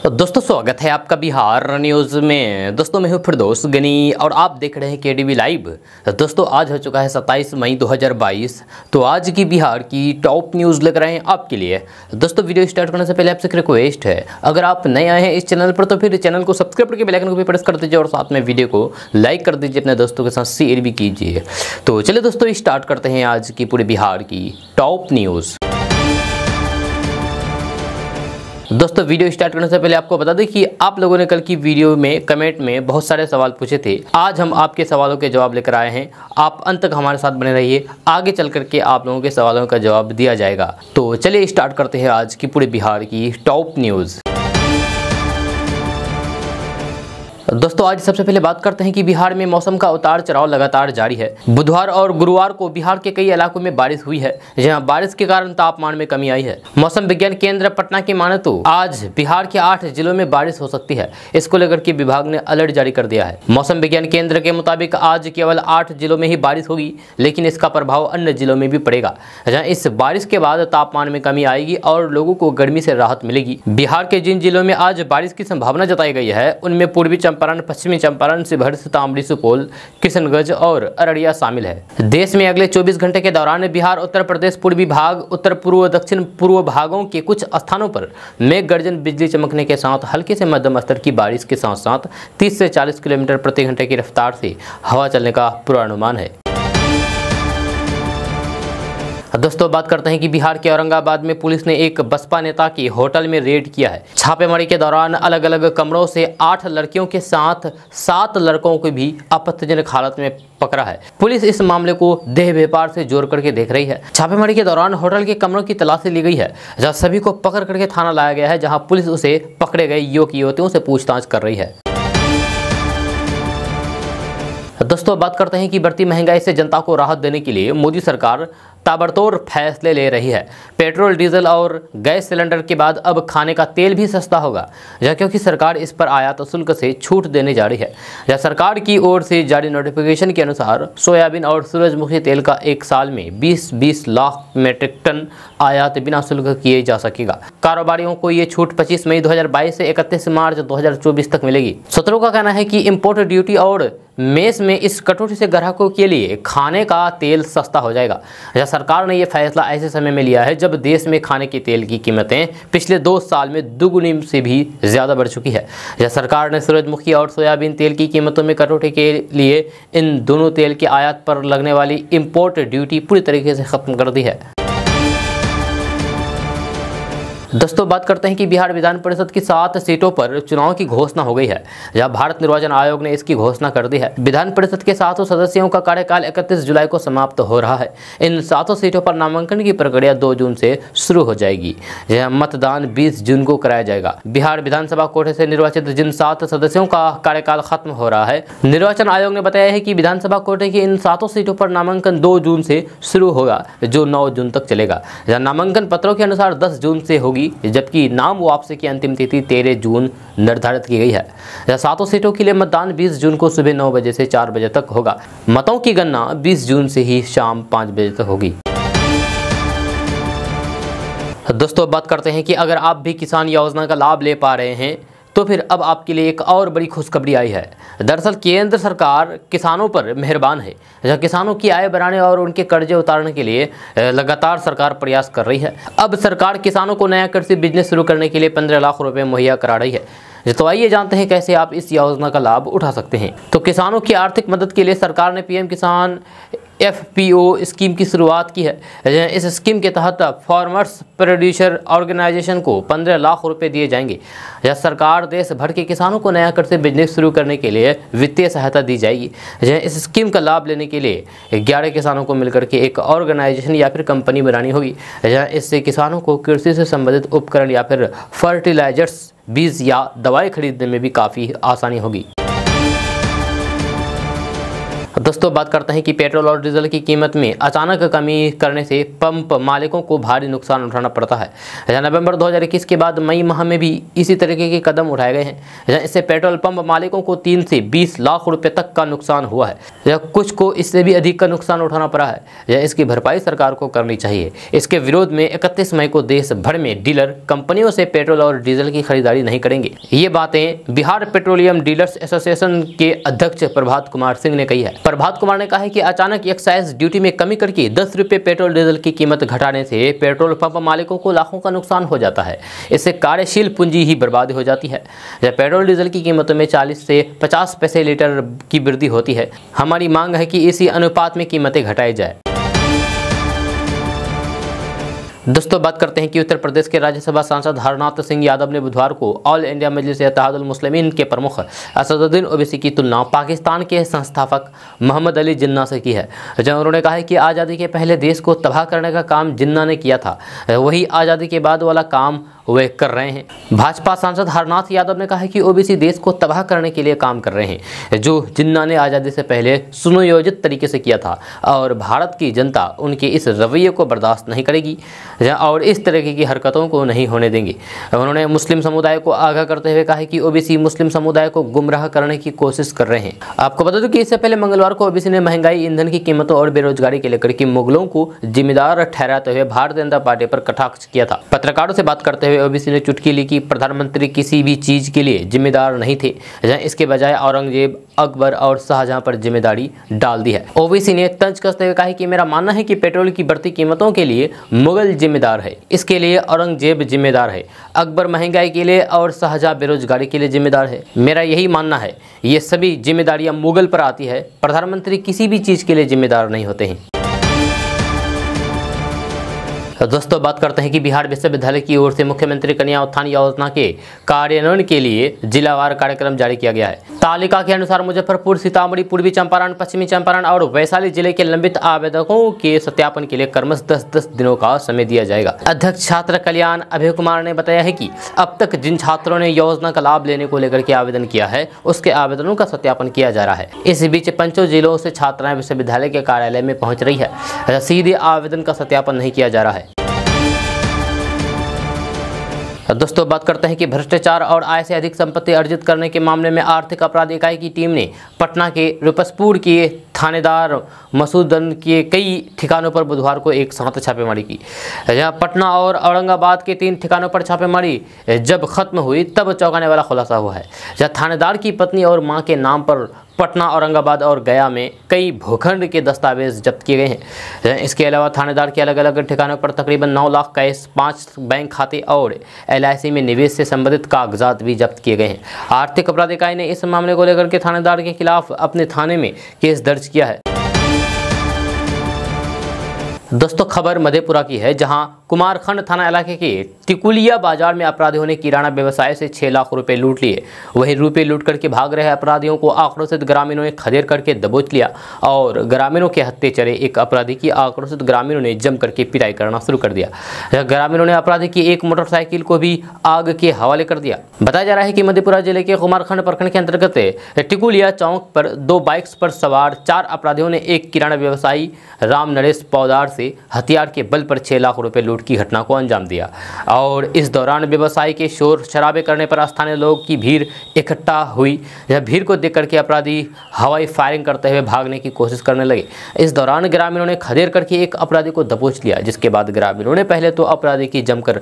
दोस्तों स्वागत है आपका बिहार न्यूज़ में। दोस्तों मैं हूं फिरदौस गनी और आप देख रहे हैं केडीवी लाइव। दोस्तों आज हो चुका है 27 मई 2022। तो आज की बिहार की टॉप न्यूज़ लेकर आए हैं आपके लिए। दोस्तों वीडियो स्टार्ट करने से पहले आपसे एक रिक्वेस्ट है, अगर आप नए आए हैं इस चैनल पर तो फिर चैनल को सब्सक्राइब करके बेल आइकन को भी प्रेस कर दीजिए और साथ में वीडियो को लाइक कर दीजिए, अपने दोस्तों के साथ शेयर भी कीजिए। तो चलिए दोस्तों स्टार्ट करते हैं आज की पूरे बिहार की टॉप न्यूज़। दोस्तों वीडियो स्टार्ट करने से पहले आपको बता दें कि आप लोगों ने कल की वीडियो में कमेंट में बहुत सारे सवाल पूछे थे। आज हम आपके सवालों के जवाब लेकर आए हैं। आप अंत तक हमारे साथ बने रहिए, आगे चल करके आप लोगों के सवालों का जवाब दिया जाएगा। तो चलिए स्टार्ट करते हैं आज की पूरे बिहार की टॉप न्यूज़। दोस्तों आज सबसे पहले बात करते हैं कि बिहार में मौसम का उतार चढ़ाव लगातार जारी है। बुधवार और गुरुवार को बिहार के कई इलाकों में बारिश हुई है, जहां बारिश के कारण तापमान में कमी आई है। मौसम विज्ञान केंद्र पटना की माने तो आज बिहार के 8 जिलों में बारिश हो सकती है। इसको लेकर के विभाग ने अलर्ट जारी कर दिया है। मौसम विज्ञान केंद्र के मुताबिक आज केवल 8 जिलों में ही बारिश होगी, लेकिन इसका प्रभाव अन्य जिलों में भी पड़ेगा, जहाँ इस बारिश के बाद तापमान में कमी आएगी और लोगों को गर्मी से राहत मिलेगी। बिहार के जिन जिलों में आज बारिश की संभावना जताई गई है उनमें पूर्वी चंपारण, पश्चिमी चंपारण, शिवहर, सीतामढ़ी, सुपौल, किशनगंज और अररिया शामिल है। देश में अगले 24 घंटे के दौरान बिहार, उत्तर प्रदेश पूर्वी भाग, उत्तर पूर्व, दक्षिण पूर्व भागों के कुछ स्थानों पर मेघ गर्जन, बिजली चमकने के साथ हल्के से मध्यम स्तर की बारिश के साथ साथ 30 से 40 किलोमीटर प्रति घंटे की रफ्तार से हवा चलने का पूर्वानुमान है। दोस्तों बात करते हैं कि बिहार के औरंगाबाद में पुलिस ने एक बसपा नेता की होटल में रेड किया है। छापेमारी के दौरान अलग अलग कमरों से 8 लड़कियों के साथ 7 लड़कों को भी आपत्तिजनक हालत में पकड़ा है। पुलिस इस मामले को देह व्यापार से जोड़ करके देख रही है। छापेमारी के दौरान होटल के कमरों की तलाशी ली गई है, जहां सभी को पकड़ करके थाना लाया गया है, जहां पुलिस उसे पकड़े गए युवक युवतियों से पूछताछ कर रही है। दोस्तों बात करते हैं कि बढ़ती महंगाई से जनता को राहत देने के लिए मोदी सरकार ताबड़तोड़ फैसले ले रही है। पेट्रोल, डीजल और गैस सिलेंडर के बाद अब खाने का तेल भी सस्ता होगा, क्योंकि सरकार इस पर आयात शुल्क से छूट देने जा रही है। सरकार की ओर से जारी नोटिफिकेशन के अनुसार सोयाबीन और सूरजमुखी तेल का एक साल में 20 लाख मीट्रिक टन आयात बिना शुल्क किए जा सकेगा। कारोबारियों को ये छूट 25 मई 2022 से 31 मार्च 2024 तक मिलेगी। सूत्रों का कहना है कि इम्पोर्ट ड्यूटी और मेस में इस कटौती से ग्राहकों के लिए खाने का तेल सस्ता हो जाएगा। सरकार ने यह फैसला ऐसे समय में लिया है जब देश में खाने के तेल की कीमतें पिछले 2 साल में दुगुनी से भी ज्यादा बढ़ चुकी है। सरकार ने सूरजमुखी और सोयाबीन तेल की कीमतों में कटौती के लिए इन दोनों तेल के आयात पर लगने वाली इम्पोर्ट ड्यूटी पूरी तरीके से खत्म कर दी है। दोस्तों बात करते हैं कि बिहार विधान परिषद की 7 सीटों पर चुनाव की घोषणा हो गई है, जहां भारत निर्वाचन आयोग ने इसकी घोषणा कर दी है। विधान परिषद के 7 सदस्यों का कार्यकाल 31 जुलाई को समाप्त हो रहा है। इन 7 सीटों पर नामांकन की प्रक्रिया 2 जून से शुरू हो जाएगी, जहां मतदान 20 जून को कराया जाएगा। बिहार विधानसभा कोटे से निर्वाचित जिन 7 सदस्यों का कार्यकाल खत्म हो रहा है, निर्वाचन आयोग ने बताया है कि विधानसभा कोटे की इन 7 सीटों पर नामांकन 2 जून से शुरू होगा, जो 9 जून तक चलेगा। नामांकन पत्रों के अनुसार 10 जून से होगी, जबकि नाम वापसी की अंतिम तिथि 13 जून निर्धारित की गई है। 7 सीटों के लिए मतदान 20 जून को सुबह 9 बजे से 4 बजे तक होगा। मतों की गणना 20 जून से ही शाम 5 बजे तक होगी। दोस्तों बात करते हैं कि अगर आप भी किसान योजना का लाभ ले पा रहे हैं तो फिर अब आपके लिए एक और बड़ी खुशखबरी आई है। दरअसल केंद्र सरकार किसानों पर मेहरबान है, जहाँ किसानों की आय बढ़ाने और उनके कर्जे उतारने के लिए लगातार सरकार प्रयास कर रही है। अब सरकार किसानों को नया कृषि बिजनेस शुरू करने के लिए 15 लाख रुपए मुहैया करा रही है। तो आइए जानते हैं कैसे आप इस योजना का लाभ उठा सकते हैं। तो किसानों की आर्थिक मदद के लिए सरकार ने पीएम किसान FPO स्कीम की शुरुआत की है। इस स्कीम के तहत फार्मर्स प्रोड्यूसर ऑर्गेनाइजेशन को 15 लाख रुपए दिए जाएंगे। यह सरकार देश भर के किसानों को नया कृषि बिजनेस शुरू करने के लिए वित्तीय सहायता दी जाएगी। इस स्कीम का लाभ लेने के लिए 11 किसानों को मिलकर के एक ऑर्गेनाइजेशन या फिर कंपनी बनानी होगी। इससे किसानों को कृषि से संबंधित उपकरण या फिर फर्टिलाइजर्स, बीज या दवाएं खरीदने में भी काफ़ी आसानी होगी। दोस्तों दोस्तों बात करते हैं कि पेट्रोल और डीजल की कीमत में अचानक कमी करने से पंप मालिकों को भारी नुकसान उठाना पड़ता है। नवंबर 2021 के बाद मई माह में भी इसी तरीके के कदम उठाए गए हैं। इससे पेट्रोल पंप मालिकों को 3 से 20 लाख रुपए तक का नुकसान हुआ है। कुछ को इससे भी अधिक का नुकसान उठाना पड़ा है। इसकी भरपाई सरकार को करनी चाहिए। इसके विरोध में 31 मई को देश भर में डीलर कंपनियों से पेट्रोल और डीजल की खरीदारी नहीं करेंगे। ये बातें बिहार पेट्रोलियम डीलर्स एसोसिएशन के अध्यक्ष प्रभात कुमार सिंह ने कही है। प्रभात कुमार ने कहा है कि अचानक एक्साइज ड्यूटी में कमी करके 10 रुपए पेट्रोल डीजल की कीमत घटाने से पेट्रोल पंप मालिकों को लाखों का नुकसान हो जाता है। इससे कार्यशील पूंजी ही बर्बाद हो जाती है। जब पेट्रोल डीजल की कीमतों में 40 से 50 पैसे लीटर की वृद्धि होती है। हमारी मांग है कि इसी अनुपात में कीमतें घटाई जाए। दोस्तों बात करते हैं कि उत्तर प्रदेश के राज्यसभा सांसद हरनाथ सिंह यादव ने बुधवार को ऑल इंडिया मजलिस इत्तेहादुल मुस्लिमीन के प्रमुख असदुद्दीन ओवैसी की तुलना पाकिस्तान के संस्थापक मोहम्मद अली जिन्ना से की है। जहां उन्होंने कहा है कि आज़ादी के पहले देश को तबाह करने का काम जिन्ना ने किया था, वही आज़ादी के बाद वाला काम वे कर रहे हैं। भाजपा सांसद हरनाथ यादव ने कहा है कि ओबीसी देश को तबाह करने के लिए काम कर रहे हैं, जो जिन्ना ने आज़ादी से पहले सुनियोजित तरीके से किया था और भारत की जनता उनके इस रवैये को बर्दाश्त नहीं करेगी और इस तरह की हरकतों को नहीं होने देंगे। उन्होंने मुस्लिम समुदाय को आगाह करते हुए कहा कि ओबीसी मुस्लिम समुदाय को गुमराह करने की कोशिश कर रहे हैं। आपको बता दूं कि इससे पहले मंगलवार को ओबीसी ने महंगाई, ईंधन की कीमतों और बेरोजगारी के लेकर के मुगलों को जिम्मेदार ठहराते हुए भारतीय जनता पार्टी पर कटाक्ष किया था। पत्रकारों से बात करते हुए ओबीसी ने चुटकी ली कि प्रधानमंत्री किसी भी चीज के लिए जिम्मेदार नहीं थे, इसके बजाय औरंगजेब, अकबर और शाहजहां पर जिम्मेदारी डाल दी है। ओबीसी ने तंज कसते हुए कहा कि मेरा मानना है कि पेट्रोल की बढ़ती कीमतों के लिए मुगल जिम्मेदार है, इसके लिए औरंगजेब जिम्मेदार है, अकबर महंगाई के लिए और शाहजहां बेरोजगारी के लिए जिम्मेदार है। मेरा यही मानना है, ये सभी जिम्मेदारियां मुगल पर आती है। प्रधानमंत्री किसी भी चीज के लिए जिम्मेदार नहीं होते हैं। दोस्तों बात करते हैं कि बिहार विश्वविद्यालय की ओर से मुख्यमंत्री कन्या उत्थान योजना के कार्यान्वयन के लिए जिलावार कार्यक्रम जारी किया गया है। तालिका के अनुसार मुजफ्फरपुर, सीतामढ़ी, पूर्वी चंपारण, पश्चिमी चंपारण और वैशाली जिले के लंबित आवेदकों के सत्यापन के लिए क्रमशः 10-10 दिनों का समय दिया जाएगा। अध्यक्ष छात्र कल्याण अभय कुमार ने बताया है कि अब तक जिन छात्रों ने योजना का लाभ लेने को लेकर के आवेदन किया है, उसके आवेदनों का सत्यापन किया जा रहा है। इस बीच 5 जिलों से छात्राएं विश्वविद्यालय के कार्यालय में पहुंच रही है। सीधे आवेदन का सत्यापन नहीं किया जा रहा है। दोस्तों बात करते हैं कि भ्रष्टाचार और आय से अधिक संपत्ति अर्जित करने के मामले में आर्थिक अपराध इकाई की टीम ने पटना के रुपसपुर के थानेदार मसूदन के कई ठिकानों पर बुधवार को एक साथ छापेमारी की। जहां पटना और औरंगाबाद के 3 ठिकानों पर छापेमारी जब खत्म हुई तब चौंकाने वाला खुलासा हुआ है। जहां थानेदार की पत्नी और मां के नाम पर पटना, औरंगाबाद और गया में कई भूखंड के दस्तावेज जब्त किए गए हैं। इसके अलावा थानेदार के अलग अलग ठिकानों पर तकरीबन 9 लाख कैश, 5 बैंक खाते और LIC में निवेश से संबंधित कागजात भी जब्त किए गए हैं। आर्थिक अपराध इकाई ने इस मामले को लेकर के थानेदार के खिलाफ अपने थाने में केस दर्ज किया है। दोस्तों खबर मधेपुरा की है, जहां कुमारखंड थाना इलाके के टिकुलिया बाजार में अपराधियों ने किराना व्यवसाय से 6 लाख रुपए लूट लिए। वहीं रुपए लूट करके भाग रहे अपराधियों को आक्रोशित ग्रामीणों ने खदेड़ करके दबोच लिया और ग्रामीणों के हत्थे चढ़े एक अपराधी की आक्रोशित ग्रामीणों ने जम करके पिटाई करना शुरू कर दिया। ग्रामीणों ने अपराधी की एक मोटरसाइकिल को भी आग के हवाले कर दिया। बताया जा रहा है कि मधेपुरा जिले के कुमारखंड प्रखंड के अंतर्गत टिकुलिया चौक पर 2 बाइक्स पर सवार 4 अपराधियों ने एक किराना व्यवसायी राम नरेश पौदार से हथियार के बल पर 6 लाख रुपए लूट की घटना को अंजाम दिया और इस दौरान व्यवसायी के शोर शराबे करने पर स्थानीय लोगों की भीड़ इकट्ठा हुई। यह भीड़ को देख करके अपराधी हवाई फायरिंग करते हुए भागने की कोशिश करने लगे। इस दौरान ग्रामीणों ने खदेड़ करके एक अपराधी को दबोच लिया, जिसके बाद ग्रामीणों ने पहले तो अपराधी की जमकर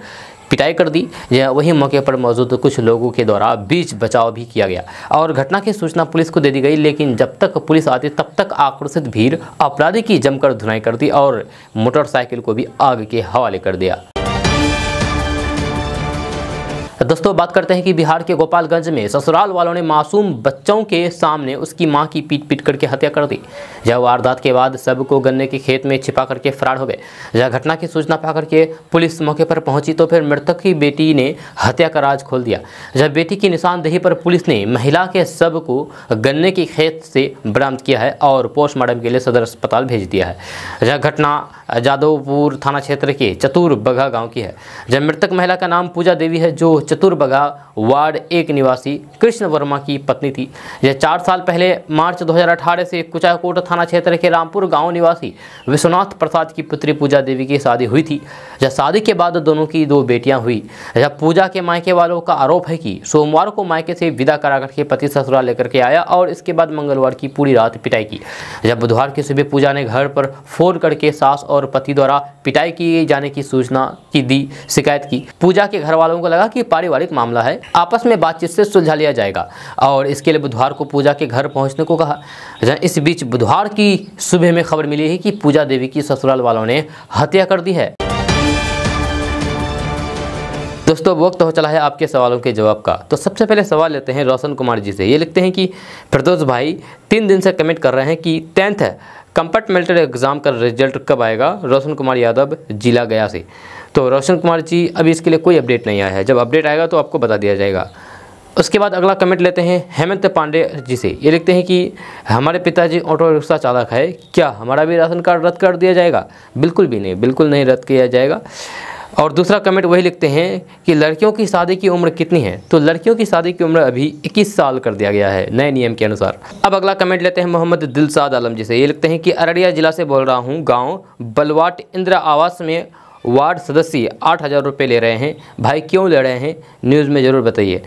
पिटाई कर दी। वहीं मौके पर मौजूद कुछ लोगों के द्वारा बीच बचाव भी किया गया और घटना की सूचना पुलिस को दे दी गई, लेकिन जब तक पुलिस आती तब तक आक्रोशित भीड़ अपराधी की जमकर धुनाई कर दी और मोटरसाइकिल को भी आग के हवाले कर दिया। दोस्तों बात करते हैं कि बिहार के गोपालगंज में ससुराल वालों ने मासूम बच्चों के सामने उसकी मां की पीट करके हत्या कर दी। यह वारदात के बाद सबको गन्ने के खेत में छिपा करके फरार हो गए। यह घटना की सूचना पाकर के पुलिस मौके पर पहुंची तो फिर मृतक की बेटी ने हत्या का राज खोल दिया। जब बेटी की निशानदेही पर पुलिस ने महिला के शव को गन्ने के खेत से बरामद किया है और पोस्टमार्टम के लिए सदर अस्पताल भेज दिया है। यह घटना जादवपुर थाना क्षेत्र के चतुर बघा गाँव की है। जब मृतक महिला का नाम पूजा देवी है, जो चतुरबगा वार्ड 1 निवासी कृष्ण वर्मा की पत्नी थी। यह 4 साल पहले मार्च 2018 से कुचायकोट थाना क्षेत्र के रामपुर गांव निवासी विश्वनाथ प्रसाद की पुत्री पूजा देवी की शादी हुई थी। जब शादी के बाद दोनों की 2 बेटियां हुई। जब पूजा के मायके वालों का आरोप है कि सोमवार को मायके से विदा करा करके पति ससुराल लेकर के आया और इसके बाद मंगलवार की पूरी रात पिटाई की। जब बुधवार की सुबह पूजा ने घर पर फोन करके सास और पति द्वारा पिटाई किए जाने की सूचना की दी, शिकायत की। पूजा के घर वालों को लगा कि पारिवारिक मामला है, आपस में बातचीत से सुलझा लिया जाएगा और इसके लिए बुधवार को पूजा के घर पहुंचने को कहा। इस बीच बुधवार की सुबह में खबर मिली है कि पूजा देवी की ससुराल वालों ने हत्या कर दी है। दोस्तों वक्त हो चला है आपके सवालों के जवाब का। तो सबसे पहले सवाल लेते हैं रोशन कुमार जी से। ये लिखते हैं कि फिरदौस भाई 3 दिन से कमेंट कर रहे हैं कि 10th कंपार्टमेंटल एग्ज़ाम का रिजल्ट कब आएगा। रोशन कुमार यादव, जिला गया से। तो रोशन कुमार जी अभी इसके लिए कोई अपडेट नहीं आया है, जब अपडेट आएगा तो आपको बता दिया जाएगा। उसके बाद अगला कमेंट लेते हैं हेमंत पांडे जी से। ये लिखते हैं कि हमारे पिताजी ऑटो रिक्शा चालक है, क्या हमारा भी राशन कार्ड रद्द कर दिया जाएगा। बिल्कुल भी नहीं, बिल्कुल नहीं रद्द किया जाएगा। और दूसरा कमेंट वही लिखते हैं कि लड़कियों की शादी की उम्र कितनी है। तो लड़कियों की शादी की उम्र अभी 21 साल कर दिया गया है नए नियम के अनुसार। अब अगला कमेंट लेते हैं मोहम्मद दिलशाद आलम जी से। ये लिखते हैं कि अररिया जिला से बोल रहा हूँ, गाँव बलवाट इंदिरा आवास में वार्ड सदस्य 8,000 रुपये ले रहे हैं। भाई क्यों ले रहे हैं, न्यूज़ में ज़रूर बताइए।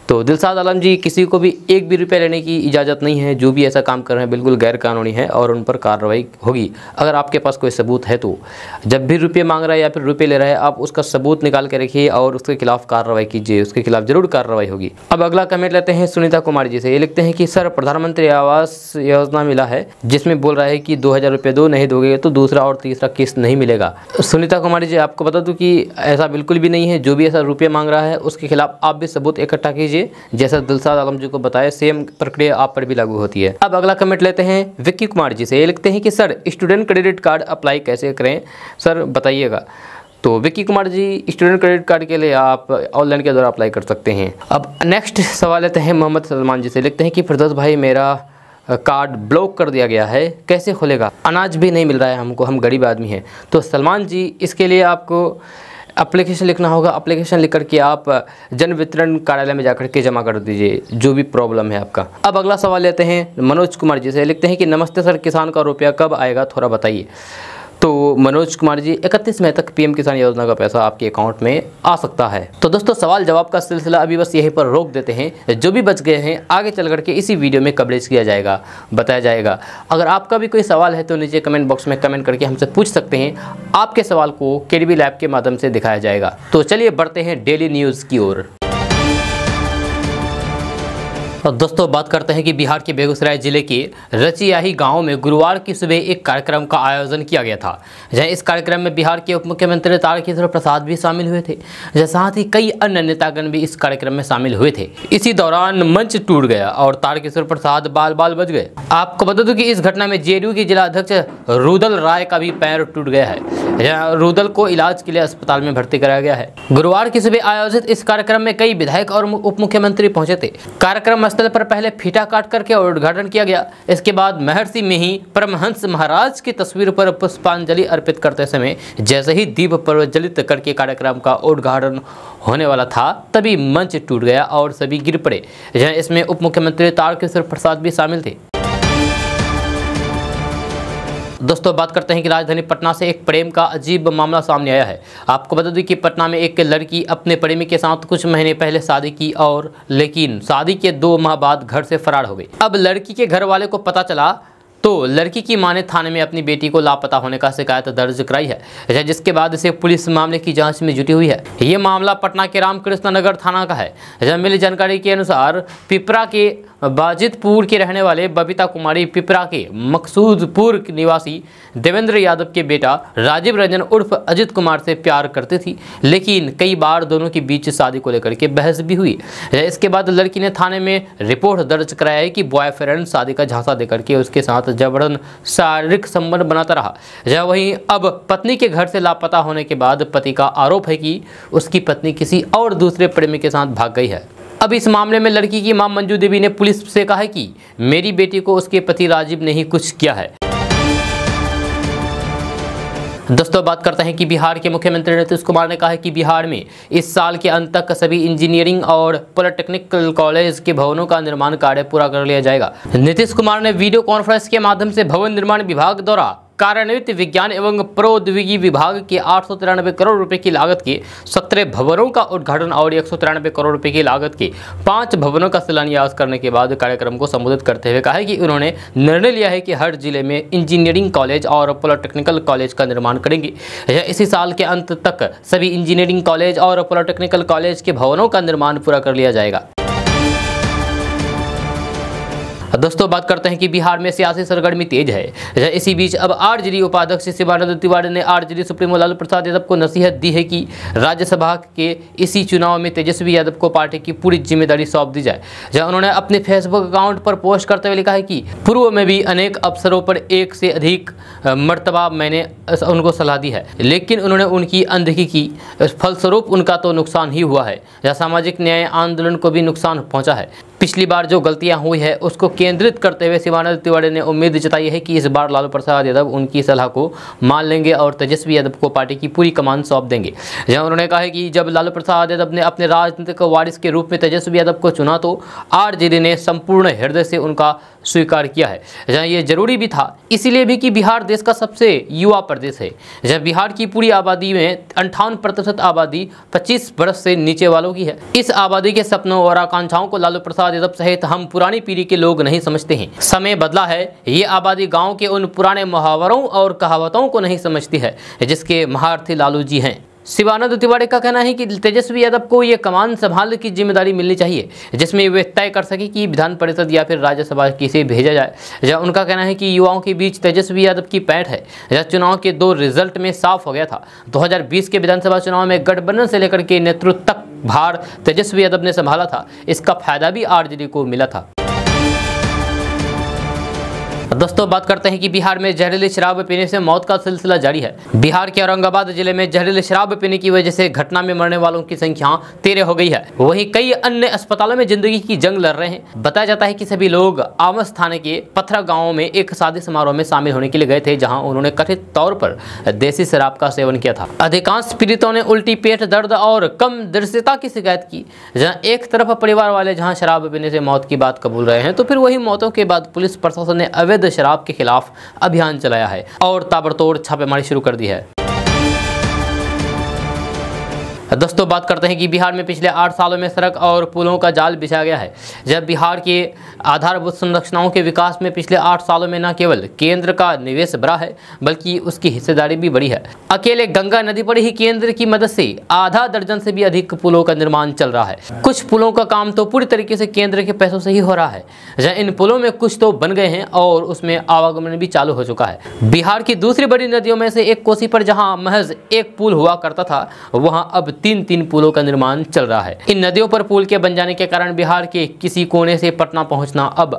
तो दिलशाद आलम जी, किसी को भी 1 भी रुपये लेने की इजाज़त नहीं है। जो भी ऐसा काम कर रहे हैं बिल्कुल गैर कानूनी है और उन पर कार्रवाई होगी। अगर आपके पास कोई सबूत है तो जब भी रुपये मांग रहा है या फिर रुपये ले रहा है, आप उसका सबूत निकाल के रखिए और उसके खिलाफ कार्रवाई कीजिए, उसके खिलाफ जरूर कार्रवाई होगी। अब अगला कमेंट लेते हैं सुनीता कुमारी जी से। ये लिखते हैं कि सर प्रधानमंत्री आवास योजना मिला है, जिसमें बोल रहा है कि 2,000 रुपये दो, नहीं दोगे तो दूसरा और तीसरा किस्त नहीं मिलेगा। सुनीता कुमारी जी, आपको बता दूँ कि ऐसा बिल्कुल भी नहीं है। जो भी ऐसा रुपये मांग रहा है उसके खिलाफ आप भी सबूत इकट्ठा कीजिए, जैसा दिलशाद आलम जी को बताया सेम प्रक्रिया आप पर भी लागू होती है। अब अगला कमेंट लेते हैं विक्की कुमार जी से। ये लिखते हैं कि sir student credit card apply कैसे करें, सर बताइएगा। तो Vicky Kumar ji, student credit card के लिए आप ऑनलाइन के द्वारा अप्लाई कर सकते हैं। अब नेक्स्ट सवाल लेते हैं मोहम्मद सलमान जी से। लिखते हैं कि फिरदौस भाई मेरा कार्ड ब्लॉक कर दिया गया है, कैसे खुलेगा, अनाज भी नहीं मिल रहा है हमको, हम गरीब आदमी हैं। तो सलमान जी, इसके लिए आपको एप्लीकेशन लिखना होगा। एप्लीकेशन लिख करके आप जन वितरण कार्यालय में जाकर के जमा कर दीजिए जो भी प्रॉब्लम है आपका। अब अगला सवाल लेते हैं मनोज कुमार जी से। लिखते हैं कि नमस्ते सर, किसान का रुपया कब आएगा, थोड़ा बताइए। तो मनोज कुमार जी, 31 मई तक पीएम किसान योजना का पैसा आपके अकाउंट में आ सकता है। तो दोस्तों सवाल जवाब का सिलसिला अभी बस यहीं पर रोक देते हैं। जो भी बच गए हैं आगे चल करके इसी वीडियो में कवरेज किया जाएगा, बताया जाएगा। अगर आपका भी कोई सवाल है तो नीचे कमेंट बॉक्स में कमेंट करके हमसे पूछ सकते हैं। आपके सवाल को केडीबी लैब के माध्यम से दिखाया जाएगा। तो चलिए बढ़ते हैं डेली न्यूज़ की ओर। और दोस्तों बात करते हैं कि बिहार के बेगूसराय जिले के रचियाही गांव में गुरुवार की सुबह एक कार्यक्रम का आयोजन किया गया था। जहां इस कार्यक्रम में बिहार के उप मुख्यमंत्री तारकिशोर प्रसाद भी शामिल हुए थे। साथ ही कई अन्य नेतागण भी इस कार्यक्रम में शामिल हुए थे। इसी दौरान मंच टूट गया और तारकिशोर प्रसाद बाल बाल बच गए। आपको बता दूं कि इस घटना में जेडीयू के जिला अध्यक्ष रुदल राय का भी पैर टूट गया है। रुदल को इलाज के लिए अस्पताल में भर्ती कराया गया है। गुरुवार की सुबह आयोजित इस कार्यक्रम में कई विधायक और उप मुख्यमंत्री पहुंचे थे। कार्यक्रम स्थल पर पहले फीता काट करके उद्घाटन किया गया। इसके बाद महर्षि में ही परमहंस महाराज की तस्वीर पर पुष्पांजलि अर्पित करते समय जैसे ही दीप प्रज्वलित करके कार्यक्रम का उद्घाटन होने वाला था, तभी मंच टूट गया और सभी गिर पड़े। इसमें उप मुख्यमंत्री तारकिशोर प्रसाद भी शामिल थे। दोस्तों बात करते हैं कि राजधानी पटना से एक प्रेम का अजीब मामला सामने आया है। आपको बता दें कि पटना में एक लड़की अपने प्रेमी के साथ कुछ महीने पहले शादी की और लेकिन शादी के 2 माह बाद घर से फरार हो गई। अब लड़की के घर वाले को पता चला तो लड़की की मां ने थाने में अपनी बेटी को लापता होने का शिकायत दर्ज कराई है, जिसके बाद से पुलिस मामले की जांच में जुटी हुई है। ये मामला पटना के रामकृष्ण नगर थाना का है। मिली जानकारी के अनुसार पिपरा के बाजितपुर के रहने वाले बबीता कुमारी पिपरा के मकसूदपुर निवासी देवेंद्र यादव के बेटा राजीव रंजन उर्फ अजित कुमार से प्यार करती थी, लेकिन कई बार दोनों के बीच शादी को लेकर के बहस भी हुई। इसके बाद लड़की ने थाने में रिपोर्ट दर्ज कराया है कि बॉयफ्रेंड शादी का झांसा देकर के उसके साथ जबरन शारीरिक संबंध बनाता रहा। वहीं अब पत्नी के घर से लापता होने के बाद पति का आरोप है कि उसकी पत्नी किसी और दूसरे प्रेमी के साथ भाग गई है। अब इस मामले में लड़की की मां मंजू देवी ने पुलिस से कहा है कि मेरी बेटी को उसके पति राजीव ने ही कुछ किया है। दोस्तों बात करते हैं कि बिहार के मुख्यमंत्री नीतीश कुमार ने कहा है कि बिहार में इस साल के अंत तक सभी इंजीनियरिंग और पॉलिटेक्निकल कॉलेज के भवनों का निर्माण कार्य पूरा कर लिया जाएगा। नीतीश कुमार ने वीडियो कॉन्फ्रेंस के माध्यम से भवन निर्माण विभाग द्वारा कार्यान्वित विज्ञान एवं प्रौद्योगिकी विभाग के 893 करोड़ रुपए की लागत के 17 भवनों का उद्घाटन और 193 करोड़ रुपए की लागत के 5 भवनों का शिलान्यास करने के बाद कार्यक्रम को संबोधित करते हुए कहा है कि उन्होंने निर्णय लिया है कि हर जिले में इंजीनियरिंग कॉलेज और पॉलिटेक्निकल कॉलेज का निर्माण करेंगे। इसी साल के अंत तक सभी इंजीनियरिंग कॉलेज और पॉलिटेक्निकल कॉलेज के भवनों का निर्माण पूरा कर लिया जाएगा। दोस्तों बात करते हैं कि बिहार में सियासी सरगर्मी तेज है। इसी बीच अब आरजेडी उपाध्यक्ष शिवानंद तिवारी ने आरजेडी सुप्रीमो लालू प्रसाद यादव को नसीहत दी है कि राज्यसभा के इसी चुनाव में तेजस्वी यादव को पार्टी की पूरी जिम्मेदारी सौंप दी जाए। जहां उन्होंने अपने फेसबुक अकाउंट पर पोस्ट करते हुए लिखा है कि पूर्व में भी अनेक अवसरों पर एक से अधिक मर्तबा मैंने उनको सलाह दी है, लेकिन उन्होंने उनकी अनदेखी की, फलस्वरूप उनका तो नुकसान ही हुआ है। जहाँ सामाजिक न्याय आंदोलन को भी नुकसान पहुँचा है। पिछली बार जो गलतियां हुई है उसको केंद्रित करते हुए शिवानंद तिवारी ने उम्मीद जताई है कि इस बार लालू प्रसाद यादव उनकी सलाह को मान लेंगे और तेजस्वी यादव को पार्टी की पूरी कमान सौंप देंगे। जहां उन्होंने कहा है कि जब लालू प्रसाद यादव ने अपने राजनीतिक वारिस के रूप में तेजस्वी यादव को चुना तो आरजेडी ने संपूर्ण हृदय से उनका स्वीकार किया है। जहाँ ये जरूरी भी था, इसीलिए भी कि बिहार देश का सबसे युवा प्रदेश है। जहाँ बिहार की पूरी आबादी में 58% आबादी 25 वर्ष से नीचे वालों की है। इस आबादी के सपनों और आकांक्षाओं को लालू प्रसाद यादव सहित हम पुरानी पीढ़ी के लोग नहीं समझते हैं। समय बदला है, ये आबादी गांव के उन पुराने मुहावरों और कहावतों को नहीं समझती है जिसके महारथी लालू जी हैं। शिवानंद तिवारी का कहना है कि तेजस्वी यादव को ये कमान संभालने की जिम्मेदारी मिलनी चाहिए, जिसमें वे तय कर सके कि विधान परिषद या फिर राज्यसभा किसे भेजा जाए। जहाँ उनका कहना है कि युवाओं के बीच तेजस्वी यादव की पैठ है। जहाँ चुनाव के 2 रिजल्ट में साफ हो गया था। 2020 के विधानसभा चुनाव में गठबंधन से लेकर के नेतृत्व तक भार तेजस्वी यादव ने संभाला था। इसका फायदा भी आरजेडी को मिला था। दोस्तों बात करते हैं कि बिहार में जहरीली शराब पीने से मौत का सिलसिला जारी है। बिहार के औरंगाबाद जिले में जहरीली शराब पीने की वजह से घटना में मरने वालों की संख्या 13 हो गई है। वहीं कई अन्य अस्पतालों में जिंदगी की जंग लड़ रहे हैं। बताया जाता है कि सभी लोग आमस थाने के पथरा गांव में एक शादी समारोह में शामिल होने के लिए गए थे, जहां उन्होंने कथित तौर पर देसी शराब का सेवन किया था। अधिकांश पीड़ितों ने उल्टी, पेट दर्द और कम दृश्यता की शिकायत की। जहाँ एक तरफ परिवार वाले जहाँ शराब पीने से मौत की बात कबूल रहे हैं, तो फिर वही मौतों के बाद पुलिस प्रशासन ने अवैध शराब के खिलाफ अभियान चलाया है और ताबड़तोड़ छापेमारी शुरू कर दी है। दोस्तों बात करते हैं कि बिहार में पिछले 8 सालों में सड़क और पुलों का जाल बिछा गया है। जब बिहार के आधारभूत संरचनाओं के विकास में पिछले 8 सालों में न केवल केंद्र का निवेश बढ़ा है, बल्कि उसकी हिस्सेदारी भी बढ़ी है। अकेले गंगा नदी पर ही केंद्र की मदद से आधा दर्जन से भी अधिक पुलों का निर्माण चल रहा है। कुछ पुलों का काम तो पूरी तरीके से केंद्र के पैसों से ही हो रहा है। जहाँ इन पुलों में कुछ तो बन गए हैं और उसमें आवागमन भी चालू हो चुका है। बिहार की दूसरी बड़ी नदियों में से एक कोसी पर जहाँ महज एक पुल हुआ करता था, वहाँ अब 3 पुलों का निर्माण चल रहा है। इन नदियों पर पुल के बन जाने के कारण बिहार के किसी कोने से पटना पहुंचना अब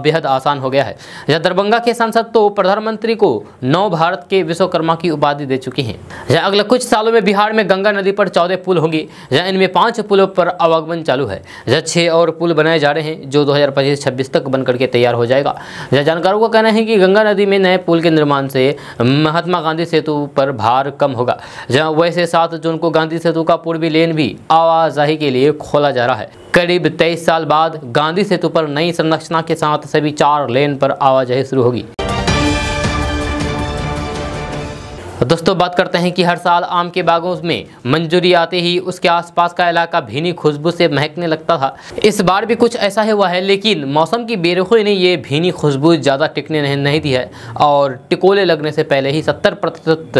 बेहद आसान हो गया है। जहाँ दरभंगा के सांसद तो प्रधानमंत्री को नव भारत के विश्वकर्मा की उपाधि दे चुके हैं। जहाँ अगले कुछ सालों में बिहार में गंगा नदी पर 14 पुल होंगे, जहाँ इनमें 5 पुलों पर आवागमन चालू है। जहाँ 6 और पुल बनाए जा रहे हैं, जो 2025-26 तक बन करके तैयार हो जाएगा। जहाँ जानकारों का कहना है कि गंगा नदी में नए पुल के निर्माण से महात्मा गांधी सेतु पर भार कम होगा। जहाँ वैसे 7 जून को गांधी सेतु का पूर्वी लेन भी आवाजाही के लिए खोला जा रहा है। करीब 23 साल बाद गांधी सेतु पर नई संरचना के साथ सभी 4 लेन पर आवाजाही शुरू होगी। दोस्तों बात करते हैं कि हर साल आम के बागों में मंजूरी आते ही उसके आसपास का इलाका भीनी खुशबू से महकने लगता था। इस बार भी कुछ ऐसा ही हुआ है, लेकिन मौसम की बेरुखी ने ये भीनी खुशबू ज़्यादा टिकने नहीं दी है और टिकोले लगने से पहले ही 70%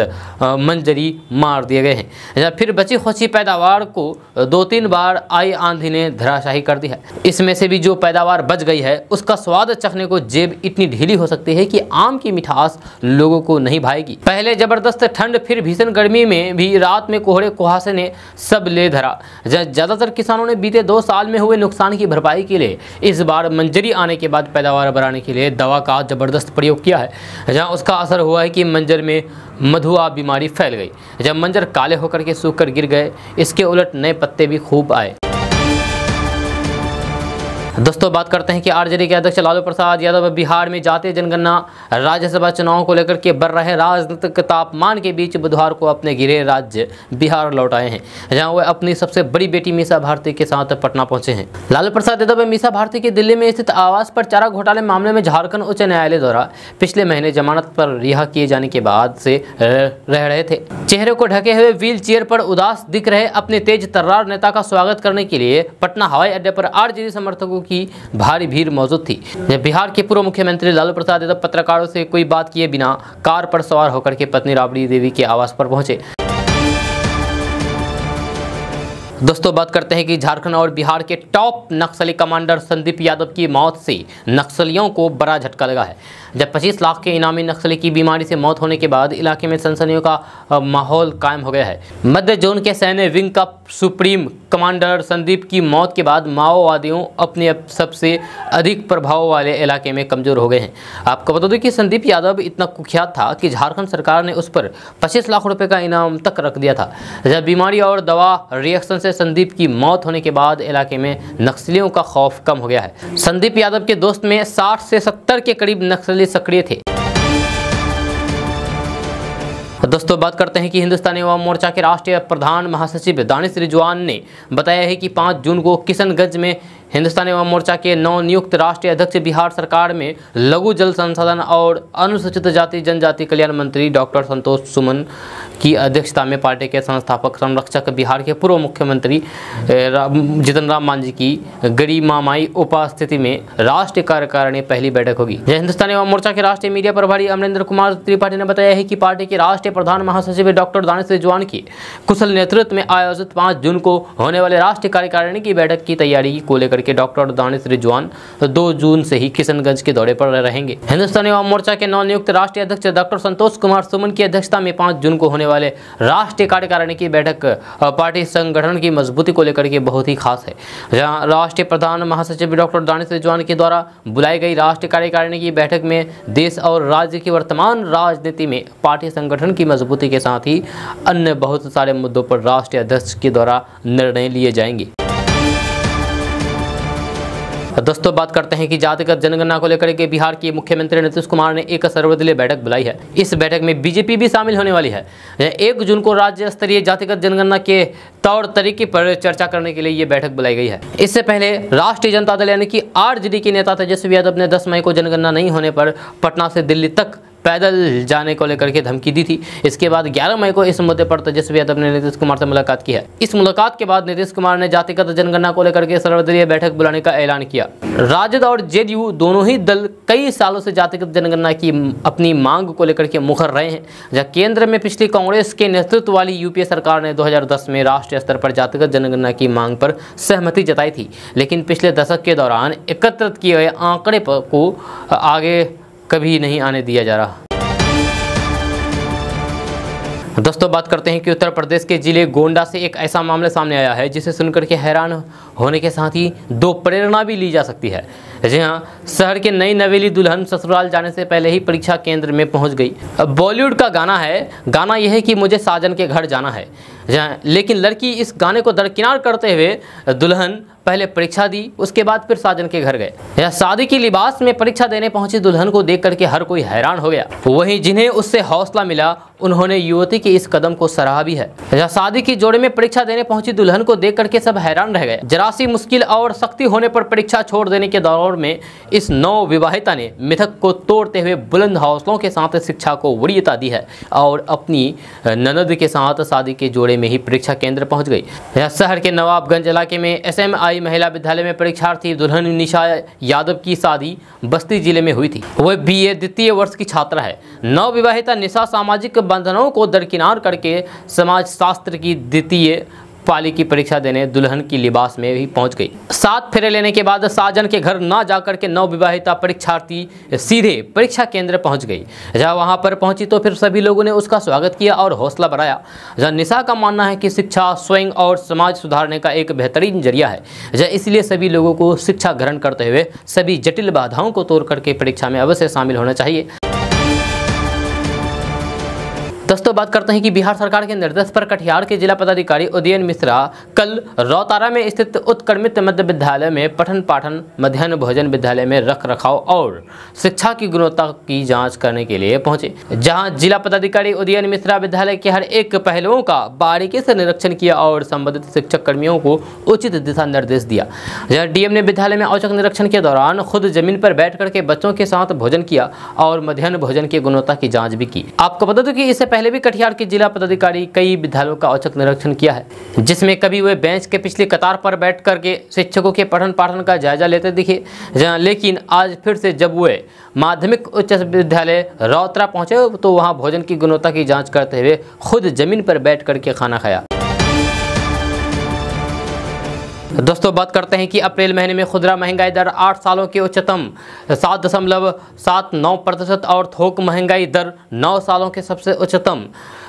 मंजरी मार दिए गए हैं। फिर बची खुची पैदावार को 2-3 बार आई आंधी ने धराशाही कर दी है। इसमें से भी जो पैदावार बच गई है उसका स्वाद चखने को जेब इतनी ढीली हो सकती है कि आम की मिठास लोगों को नहीं भाएगी। पहले जबरदस्त ठंड, फिर भीषण गर्मी में भी रात में कोहरे कुहासे ने सब ले धरा। ज्यादातर किसानों ने बीते 2 साल में हुए नुकसान की भरपाई के लिए इस बार मंजरी आने के बाद पैदावार बढ़ाने के लिए दवा का जबरदस्त प्रयोग किया है। जहां उसका असर हुआ है कि मंजर में मधुआ बीमारी फैल गई। जब मंजर काले होकर के सूख कर गिर गए, इसके उलट नए पत्ते भी खूब आए। दोस्तों बात करते हैं कि आरजेडी के अध्यक्ष लालू प्रसाद यादव बिहार में जातीय जनगणना राज्यसभा चुनाव को लेकर के बढ़ रहे राजनीतिक तापमान के बीच बुधवार को अपने गृह राज्य बिहार लौट आए हैं, जहां वे अपनी सबसे बड़ी बेटी मीसा भारती के साथ पटना पहुंचे हैं। लालू प्रसाद यादव मीसा भारती के दिल्ली में स्थित आवास पर चारा घोटाले मामले में झारखंड उच्च न्यायालय द्वारा पिछले महीने जमानत पर रिहा किए जाने के बाद से रह रहे थे। चेहरे को ढके हुए व्हील चेयर पर उदास दिख रहे अपने तेज तर्रार नेता का स्वागत करने के लिए पटना हवाई अड्डे पर आरजेडी समर्थकों की भारी भीड़ मौजूद थी। बिहार के पूर्व मुख्यमंत्री लालू प्रसाद यादव पत्रकारों से कोई बात किए बिना कार पर सवार होकर के पत्नी राबड़ी देवी के आवास पर पहुंचे। दोस्तों बात करते हैं कि झारखंड और बिहार के टॉप नक्सली कमांडर संदीप यादव की मौत से नक्सलियों को बड़ा झटका लगा है। जब 25 लाख के इनामी नक्सली की बीमारी से मौत होने के बाद इलाके में सनसनियों का माहौल कायम हो गया है। मध्य जोन के सैन्य विंग का सुप्रीम कमांडर संदीप की मौत के बाद माओवादियों अपने सबसे अधिक प्रभाव वाले इलाके में कमजोर हो गए हैं। आपको बता दें कि संदीप यादव इतना कुख्यात था कि झारखंड सरकार ने उस पर 25 लाख रुपए का इनाम तक रख दिया था। जब बीमारी और दवा रिएक्शन से संदीप की मौत होने के बाद इलाके में नक्सलियों का खौफ कम हो गया है। संदीप यादव के दोस्त में 60 से 70 के करीब नक्सली सक्रिय थे। दोस्तों बात करते हैं कि हिंदुस्तानी अवाम मोर्चा के राष्ट्रीय प्रधान महासचिव दानिश रिजवान ने बताया है कि 5 जून को किशनगंज में हिंदुस्तानी अवाम मोर्चा के नवनियुक्त राष्ट्रीय अध्यक्ष बिहार सरकार में लघु जल संसाधन और अनुसूचित जाति जनजाति कल्याण मंत्री डॉक्टर संतोष सुमन की अध्यक्षता में पार्टी के संस्थापक संरक्षक बिहार के पूर्व मुख्यमंत्री जीतन राम मांझी की गरिमामयी उपस्थिति में राष्ट्रीय कार्यकारिणी पहली बैठक होगी। हिंदुस्तानी अवाम मोर्चा के राष्ट्रीय मीडिया प्रभारी अमरेंद्र कुमार त्रिपाठी ने बताया है कि पार्टी के राष्ट्रीय प्रधान महासचिव डॉक्टर दानिश रिजवान की कुशल नेतृत्व में आयोजित 5 जून को होने वाले राष्ट्रीय कार्यकारिणी की बैठक की तैयारी को लेकर के डॉक्टर दानिश रिजवान 2 जून से ही किशनगंज के दौरे पर रहेंगे। हिंदुस्तानी अवाम मोर्चा के नवनियुक्त राष्ट्रीय अध्यक्ष डॉक्टर संतोष कुमार सुमन की अध्यक्षता में 5 जून को होने वाले राष्ट्रीय कार्यकारिणी की बैठक पार्टी संगठन की मजबूती को लेकर के बहुत ही खास है। जहां राष्ट्रीय प्रधान महासचिव डॉक्टर दानिश रिजवान के द्वारा बुलाई गई राष्ट्रीय कार्यकारिणी की बैठक में देश और राज्य की वर्तमान राजनीति में पार्टी संगठन की मजबूती के साथ ही अन्य बहुत सारे मुद्दों पर राष्ट्रीय अध्यक्ष के द्वारा निर्णय लिए जाएंगे। दोस्तों बात करते हैं कि जातिगत जनगणना को लेकर के बिहार के मुख्यमंत्री नीतीश कुमार ने एक सर्वदलीय बैठक बुलाई है। इस बैठक में बीजेपी भी शामिल होने वाली है। 1 जून को राज्य स्तरीय जातिगत जनगणना के तौर तरीके पर चर्चा करने के लिए ये बैठक बुलाई गई है। इससे पहले राष्ट्रीय जनता दल यानी कि आरजेडी के नेता तेजस्वी यादव ने 10 मई को जनगणना नहीं होने पर पटना से दिल्ली तक पैदल जाने को लेकर के धमकी दी थी। इसके बाद 11 मई को इस मुद्दे पर तेजस्वी यादव ने नीतीश कुमार से मुलाकात की है। इस मुलाकात के बाद नीतीश कुमार ने जातिगत जनगणना को लेकर के सर्वदलीय बैठक बुलाने का ऐलान किया। राजद और जेडीयू दोनों ही दल कई सालों से जातिगत जनगणना की अपनी मांग को लेकर के मुखर रहे हैं। जहाँ केंद्र में पिछली कांग्रेस के नेतृत्व वाली यूपीए सरकार ने 2010 में राष्ट्रीय स्तर पर जातिगत जनगणना की मांग पर सहमति जताई थी, लेकिन पिछले दशक के दौरान एकत्रित किए गए आंकड़े को आगे कभी नहीं आने दिया जा रहा। दोस्तों बात करते हैं कि उत्तर प्रदेश के जिले गोंडा से एक ऐसा मामला सामने आया है जिसे सुनकर के हैरान होने के साथ ही 2 प्रेरणा भी ली जा सकती है। जी हाँ, शहर के नई नवेली दुल्हन ससुराल जाने से पहले ही परीक्षा केंद्र में पहुंच गई। बॉलीवुड का गाना है, गाना यह है कि मुझे साजन के घर जाना है। जहाँ लेकिन लड़की इस गाने को दरकिनार करते हुए दुल्हन पहले परीक्षा दी, उसके बाद फिर साजन के घर गए। यह शादी की लिबास में परीक्षा देने पहुंची दुल्हन को देख करके हर कोई हैरान हो गया। वहीं जिन्हें उससे हौसला मिला उन्होंने युवती के इस कदम को सराहा भी है। यह शादी की जोड़े में परीक्षा देने पहुंची दुल्हन को देख करके सब हैरान रह गए। जरा सी मुश्किल और सख्ती होने पर परीक्षा छोड़ देने के दौर में इस नव विवाहिता ने मिथक को तोड़ते हुए बुलंद हौसलों के साथ शिक्षा को वरीयता दी है और अपनी ननद के साथ शादी के जोड़े में ही परीक्षा केंद्र पहुंच गई। यह शहर के नवाबगंज इलाके में SMI महिला विद्यालय में परीक्षार्थी दुल्हन निशा यादव की शादी बस्ती जिले में हुई थी। वह BA द्वितीय वर्ष की छात्रा है। नव विवाहिता निशा सामाजिक बंधनों को दरकिनार करके समाज शास्त्र की द्वितीय पाली की परीक्षा देने दुल्हन की लिबास में भी पहुंच गई। 7 फेरे लेने के बाद साजन के घर ना जाकर के नव विवाहिता परीक्षार्थी सीधे परीक्षा केंद्र पहुंच गई। जहां वहां पर पहुंची तो फिर सभी लोगों ने उसका स्वागत किया और हौसला बढ़ाया। जहां निशा का मानना है कि शिक्षा स्वयं और समाज सुधारने का एक बेहतरीन जरिया है। जहां इसलिए सभी लोगों को शिक्षा ग्रहण करते हुए सभी जटिल बाधाओं को तोड़ करके परीक्षा में अवश्य शामिल होना चाहिए। दोस्तों बात करते हैं कि बिहार सरकार के निर्देश पर कटिहार के जिला पदाधिकारी उदयन मिश्रा कल रौतारा में स्थित उत्क्रमित मध्य विद्यालय में पठन पाठन मध्याह्न भोजन विद्यालय में रख रखाव और शिक्षा की गुणवत्ता की जांच करने के लिए पहुंचे, जहां जिला पदाधिकारी उदयन मिश्रा विद्यालय के हर एक पहलुओं का बारीकी से निरीक्षण किया और संबंधित शिक्षक कर्मियों को उचित दिशा निर्देश दिया। जहां डीएम ने विद्यालय में औचक निरीक्षण के दौरान खुद जमीन पर बैठ करके बच्चों के साथ भोजन किया और मध्याह्न भोजन की गुणवत्ता की जाँच भी की। आपको बता दो कि इससे पहले भी कटिहार के जिला पदाधिकारी कई विद्यालयों का औचक निरीक्षण किया है, जिसमें कभी वे बेंच के पिछली कतार पर बैठ करके शिक्षकों के पठन पाठन का जायजा लेते दिखे, लेकिन आज फिर से जब वे माध्यमिक उच्च विद्यालय रौतरा पहुंचे तो वहां भोजन की गुणवत्ता की जांच करते हुए खुद जमीन पर बैठ करके खाना खाया। दोस्तों बात करते हैं कि अप्रैल महीने में खुदरा महंगाई दर 8 सालों के उच्चतम 7.79% और थोक महंगाई दर 9 सालों के सबसे उच्चतम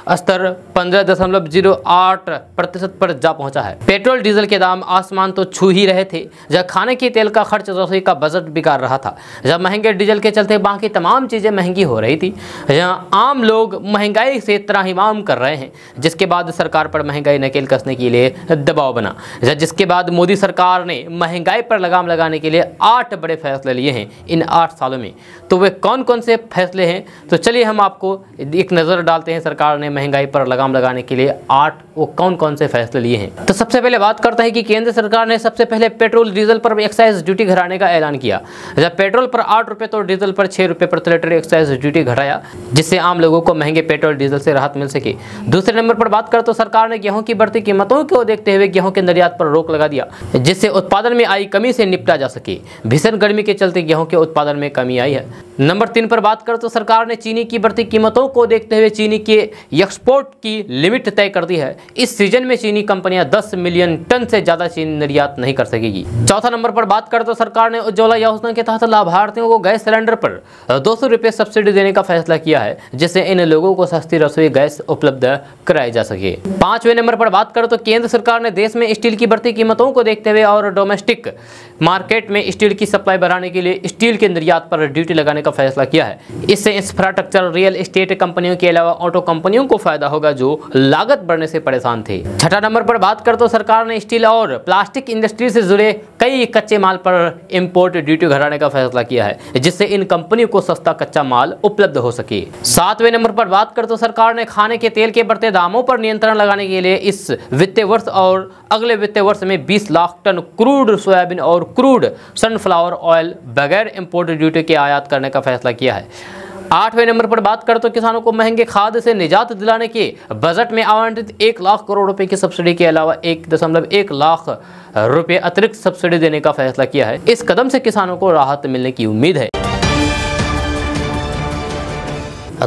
स्तर 15.08% पर जा पहुंचा है। पेट्रोल डीजल के दाम आसमान तो छू ही रहे थे, जब खाने के तेल का खर्च रसोई का बजट बिगाड़ रहा था, जब महंगे डीजल के चलते बाकी तमाम चीज़ें महंगी हो रही थी, जहाँ आम लोग महंगाई से त्राहिमाम कर रहे हैं, जिसके बाद सरकार पर महंगाई नकेल कसने के लिए दबाव बना, जिसके बाद मोदी सरकार ने महंगाई पर लगाम लगाने के लिए 8 बड़े फैसले लिए हैं इन 8 सालों में। तो वे कौन कौन से फैसले हैं, तो चलिए हम आपको एक नज़र डालते हैं सरकार ने महंगाई पर लगाम लगाने के लिए 8 वो कौन कौन से फैसले लिए हैं। तो सबसे पहले बात करते हैं कि केंद्र सरकार ने सबसे पहले पेट्रोल डीजल पर एक्साइज ड्यूटी घटाने का ऐलान किया। जब पेट्रोल पर 8 रुपये तो डीजल पर 6 रुपये प्रति लीटर एक्साइज ड्यूटी घटाया, जिससे आम लोगों को महंगे पेट्रोल डीजल से राहत मिल सके। दूसरे नंबर पर बात करें तो सरकार ने गेहूं की बढ़ती कीमतों को देखते हुए गेहूं के निर्यात पर रोक लगा दिया, जिससे उत्पादन में आई कमी से निपटा जा सके। भीषण गर्मी के चलते गेहूं के उत्पादन में कमी आई है। नंबर 3 पर बात करें तो सरकार ने चीनी की बढ़ती कीमतों को देखते हुए चीनी के एक्सपोर्ट की लिमिट तय कर दी है। इस सीजन में चीनी कंपनियां 10 मिलियन टन से ज्यादा चीनी निर्यात नहीं कर सकेगी। चौथा नंबर पर बात करें तो सरकार ने उज्ज्वला योजना के तहत लाभार्थियों को गैस सिलेंडर पर 200 रुपये सब्सिडी देने का फैसला किया है, जिससे इन लोगों को सस्ती रसोई गैस उपलब्ध कराई जा सके। 5वें नंबर पर बात करें तो केंद्र सरकार ने देश में स्टील की बढ़ती कीमतों को देखते हुए और डोमेस्टिक मार्केट में स्टील की सप्लाई बढ़ाने के लिए स्टील के निर्यात पर ड्यूटी लगाने का फैसला किया है। इससे इंफ्रास्ट्रक्चर रियल एस्टेट कंपनियों के अलावा ऑटो कंपनियों को फायदा होगा, जो लागत बढ़ने से परेशान थे। छठा नंबर पर बात करें तो सरकार ने स्टील और प्लास्टिक इंडस्ट्री से जुड़े कई कच्चे माल पर इंपोर्ट ड्यूटी घटाने का फैसला किया है, जिससे इन कंपनियों को सस्ता कच्चा माल उपलब्ध हो सके। 7वें नंबर पर बात करें तो सरकार ने खाने के तेल के बढ़ते दामों पर नियंत्रण लगाने के लिए इस वित्तीय वर्ष और अगले वित्तीय वर्ष में 20 लाख टन क्रूड सोयाबीन और क्रूड सनफ्लावर ऑयल बगैर इंपोर्ट ड्यूटी के आयात करने का फैसला किया है। 8वें नंबर पर बात करें तो किसानों को महंगे खाद से निजात दिलाने के बजट में आवंटित 1 लाख करोड़ रुपए की सब्सिडी के अलावा 1.1 लाख रुपए अतिरिक्त सब्सिडी देने का फैसला किया है। इस कदम से किसानों को राहत मिलने की उम्मीद है।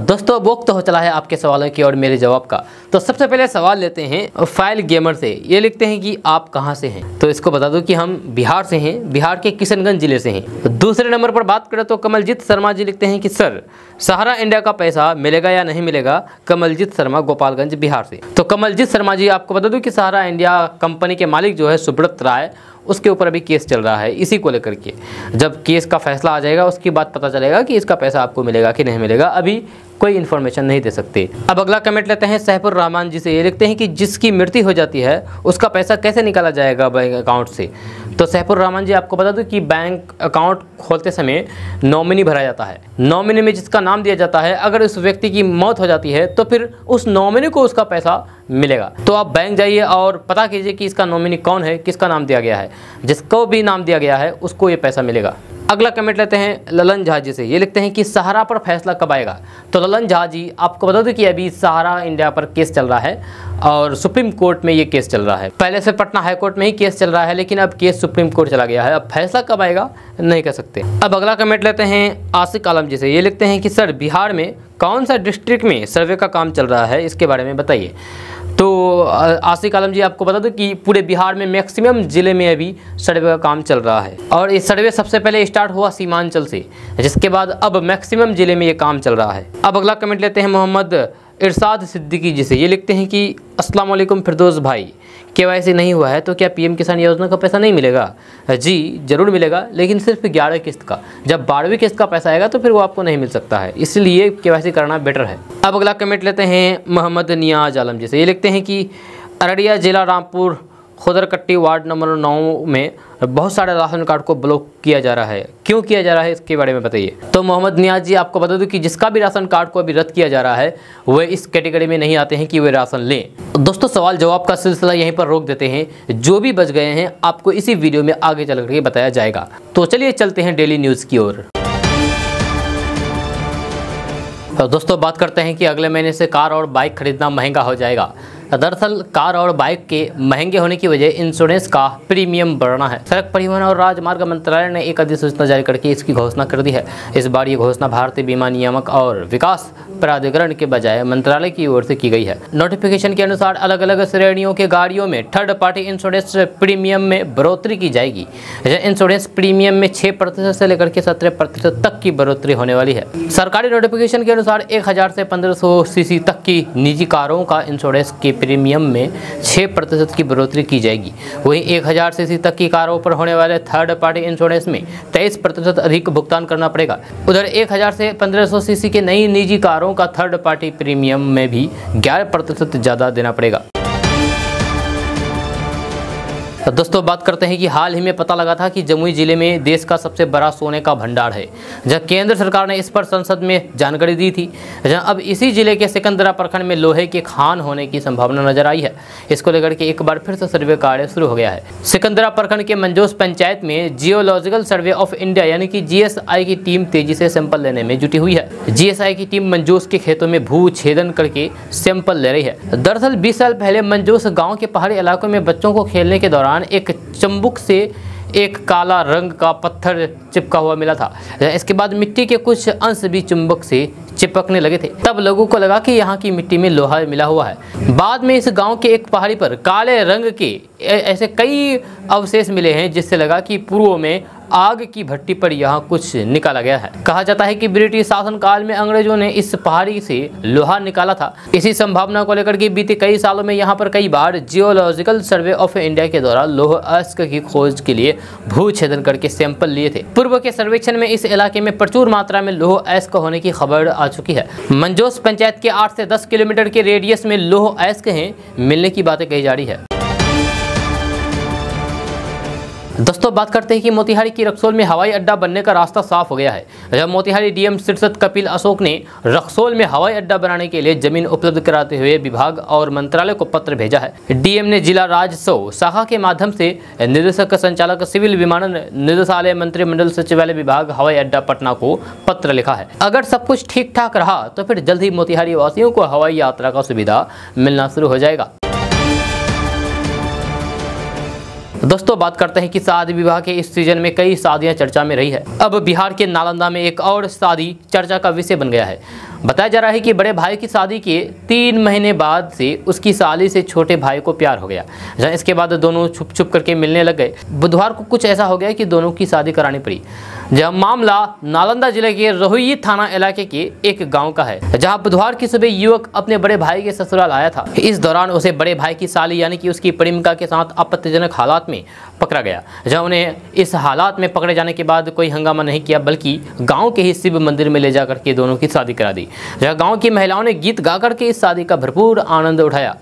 दोस्तों अब वक्त हो चला है आपके सवालों की और मेरे जवाब का। तो सबसे पहले सवाल लेते हैं फाइल गेमर से। ये लिखते हैं कि आप कहां से हैं, तो इसको बता दो कि हम बिहार से हैं, बिहार के किशनगंज जिले से हैं। दूसरे नंबर पर बात करें तो कमलजीत शर्मा जी लिखते हैं कि सर सहारा इंडिया का पैसा मिलेगा या नहीं मिलेगा। कमलजीत शर्मा गोपालगंज बिहार से। तो कमलजीत शर्मा जी आपको बता दूं कि सहारा इंडिया कंपनी के मालिक जो है सुब्रत राय, उसके ऊपर अभी केस चल रहा है। इसी को लेकर के जब केस का फैसला आ जाएगा उसके बाद पता चलेगा कि इसका पैसा आपको मिलेगा कि नहीं मिलेगा। अभी कोई इन्फॉर्मेशन नहीं दे सकते। अब अगला कमेंट लेते हैं सहपुर रहमान जी से। ये लिखते हैं कि जिसकी मृत्यु हो जाती है उसका पैसा कैसे निकाला जाएगा बैंक अकाउंट से। तो सहपुर रहमान जी आपको बता दूं कि बैंक अकाउंट खोलते समय नॉमिनी भरा जाता है। नॉमिनी में जिसका नाम दिया जाता है, अगर उस व्यक्ति की मौत हो जाती है तो फिर उस नॉमिनी को उसका पैसा मिलेगा। तो आप बैंक जाइए और पता कीजिए कि इसका नॉमिनी कौन है, किसका नाम दिया गया है। जिसको भी नाम दिया गया है उसको ये पैसा मिलेगा। अगला कमेंट लेते हैं ललन झा जी से। ये लिखते हैं कि सहारा पर फैसला कब आएगा। तो ललन झा जी आपको बता दूं कि अभी सहारा इंडिया पर केस चल रहा है और सुप्रीम कोर्ट में ये केस चल रहा है। पहले से पटना हाई कोर्ट में ही केस चल रहा है, लेकिन अब केस सुप्रीम कोर्ट चला गया है। अब फैसला कब आएगा नहीं कह सकते। अब अगला कमेंट लेते हैं आसिक आलम जी से। ये लिखते हैं कि सर बिहार में कौन सा डिस्ट्रिक्ट में सर्वे का काम चल रहा है, इसके बारे में बताइए। तो आसिक आलम जी आपको बता दूं कि पूरे बिहार में मैक्सिमम जिले में अभी सर्वे का काम चल रहा है और ये सर्वे सबसे पहले स्टार्ट हुआ सीमांचल से, जिसके बाद अब मैक्सिमम जिले में ये काम चल रहा है। अब अगला कमेंट लेते हैं मोहम्मद इरशाद सिद्दीकी जी से। ये लिखते हैं कि अस्सलाम वालेकुम फिरदौस भाई, KYC नहीं हुआ है तो क्या PM किसान योजना का पैसा नहीं मिलेगा? जी ज़रूर मिलेगा, लेकिन सिर्फ 11 किस्त का। जब 12वीं किस्त का पैसा आएगा तो फिर वो आपको नहीं मिल सकता है, इसलिए KYC करना बेटर है। अब अगला कमेंट लेते हैं मोहम्मद नियाज आलम जी से। ये लिखते हैं कि अररिया जिला रामपुर खुदरकट्टी वार्ड नंबर 9 में बहुत सारे राशन कार्ड को ब्लॉक किया जा रहा है। क्यों किया जा रहा है इसके बारे में बताइए। तो मोहम्मद नियाज जी, आपको बता दूं कि जिसका भी राशन कार्ड को अभी रद्द किया जा रहा है वह इस कैटेगरी में नहीं आते हैं कि वे राशन लें। दोस्तों, सवाल जवाब का सिलसिला यहीं पर रोक देते हैं। जो भी बच गए हैं आपको इसी वीडियो में आगे चल करके बताया जाएगा। तो चलिए चलते हैं डेली न्यूज़ की ओर। तो दोस्तों, बात करते हैं कि अगले महीने से कार और बाइक खरीदना महंगा हो जाएगा। दरअसल कार और बाइक के महंगे होने की वजह इंश्योरेंस का प्रीमियम बढ़ना है। सड़क परिवहन और राजमार्ग मंत्रालय ने एक अधिसूचना जारी करके इसकी घोषणा कर दी है। इस बार ये घोषणा भारतीय बीमा नियामक और विकास प्राधिकरण के बजाय मंत्रालय की ओर से की गई है। नोटिफिकेशन के अनुसार अलग अलग श्रेणियों के गाड़ियों में थर्ड पार्टी इंश्योरेंस प्रीमियम में बढ़ोतरी की जाएगी। इंश्योरेंस प्रीमियम में 6% से लेकर के 17% तक की बढ़ोतरी होने वाली है। सरकारी नोटिफिकेशन के अनुसार 1000 से 1500 सीसी तक की निजी कारों का इंश्योरेंस के प्रीमियम में 6% की बढ़ोतरी की जाएगी। वहीं 1000 सीसी तक की कारों पर होने वाले थर्ड पार्टी इंश्योरेंस में 23% अधिक भुगतान करना पड़ेगा। उधर 1000 से 1500 सीसी के नई निजी कारों का थर्ड पार्टी प्रीमियम में भी 11% ज़्यादा देना पड़ेगा। तो दोस्तों, बात करते हैं कि हाल ही में पता लगा था कि जमुई जिले में देश का सबसे बड़ा सोने का भंडार है, जहां केंद्र सरकार ने इस पर संसद में जानकारी दी थी। जहां अब इसी जिले के सिकंदरा प्रखंड में लोहे के खान होने की संभावना नजर आई है। इसको लेकर के एक बार फिर से सर्वे कार्य शुरू हो गया है। सिकंदरा प्रखंड के मंजोस पंचायत में जियोलॉजिकल सर्वे ऑफ इंडिया यानी कि GSI की टीम तेजी से सैंपल लेने में जुटी हुई है। GSI की टीम मंजोस के खेतों में भू छेदन करके सैंपल ले रही है। दरअसल 20 साल पहले मंजोस गाँव के पहाड़ी इलाकों में बच्चों को खेलने के दौरान एक चंबुक से एक काला रंग का पत्थर चिपका हुआ मिला था। इसके बाद मिट्टी के कुछ अंश भी चुंबक से चिपकने लगे थे। तब लोगों को लगा कि यहाँ की मिट्टी में लोहा मिला हुआ है। बाद में इस गांव के एक पहाड़ी पर काले रंग के ऐसे कई अवशेष मिले हैं, जिससे लगा कि पूर्व में आग की भट्टी पर यहाँ कुछ निकाला गया है। कहा जाता है कि ब्रिटिश शासनकाल में अंग्रेजों ने इस पहाड़ी से लोहा निकाला था। इसी संभावना को लेकर के बीते कई सालों में यहाँ पर कई बार जियोलॉजिकल सर्वे ऑफ इंडिया के द्वारा लौह अयस्क की खोज के लिए भू छेदन करके सैंपल लिए थे। पूर्व के सर्वेक्षण में इस इलाके में प्रचुर मात्रा में लौह अयस्क होने की खबर आ चुकी है। मंजोस पंचायत के 8 से 10 किलोमीटर के रेडियस में लौह अयस्क हैं मिलने की बातें कही जा रही है। दोस्तों, बात करते हैं कि मोतिहारी की रक्सौल में हवाई अड्डा बनने का रास्ता साफ हो गया है। जब मोतिहारी DM शीर्षद कपिल अशोक ने रक्सौल में हवाई अड्डा बनाने के लिए जमीन उपलब्ध कराते हुए विभाग और मंत्रालय को पत्र भेजा है। DM ने जिला राजस्व शाखा के माध्यम से निदेशक संचालक सिविल विमानन निदेशालय मंत्रिमंडल सचिवालय विभाग हवाई अड्डा पटना को पत्र लिखा है। अगर सब कुछ ठीक ठाक रहा तो फिर जल्द ही मोतिहारी वासियों को हवाई यात्रा का सुविधा मिलना शुरू हो जाएगा। दोस्तों, बात करते हैं कि शादी विवाह के इस सीजन में कई शादियां चर्चा में रही है। अब बिहार के नालंदा में एक और शादी चर्चा का विषय बन गया है। बताया जा रहा है कि बड़े भाई की शादी के 3 महीने बाद से उसकी साली से छोटे भाई को प्यार हो गया। जहाँ इसके बाद दोनों छुप छुप करके मिलने लग गए। बुधवार को कुछ ऐसा हो गया कि दोनों की शादी करानी पड़ी। जहाँ मामला नालंदा जिले के रोहिई थाना इलाके के एक गांव का है, जहां बुधवार की सुबह युवक अपने बड़े भाई के ससुराल आया था। इस दौरान उसे बड़े भाई की साली यानी कि उसकी प्रेमिका के साथ आपत्तिजनक हालात में पकड़ा गया। जहां उन्हें इस हालात में पकड़े जाने के बाद कोई हंगामा नहीं किया, बल्कि गांव के ही शिव मंदिर में ले जाकर के दोनों की शादी करा दी। जहां गांव की महिलाओं ने गीत गा करके इस शादी का भरपूर आनंद उठाया।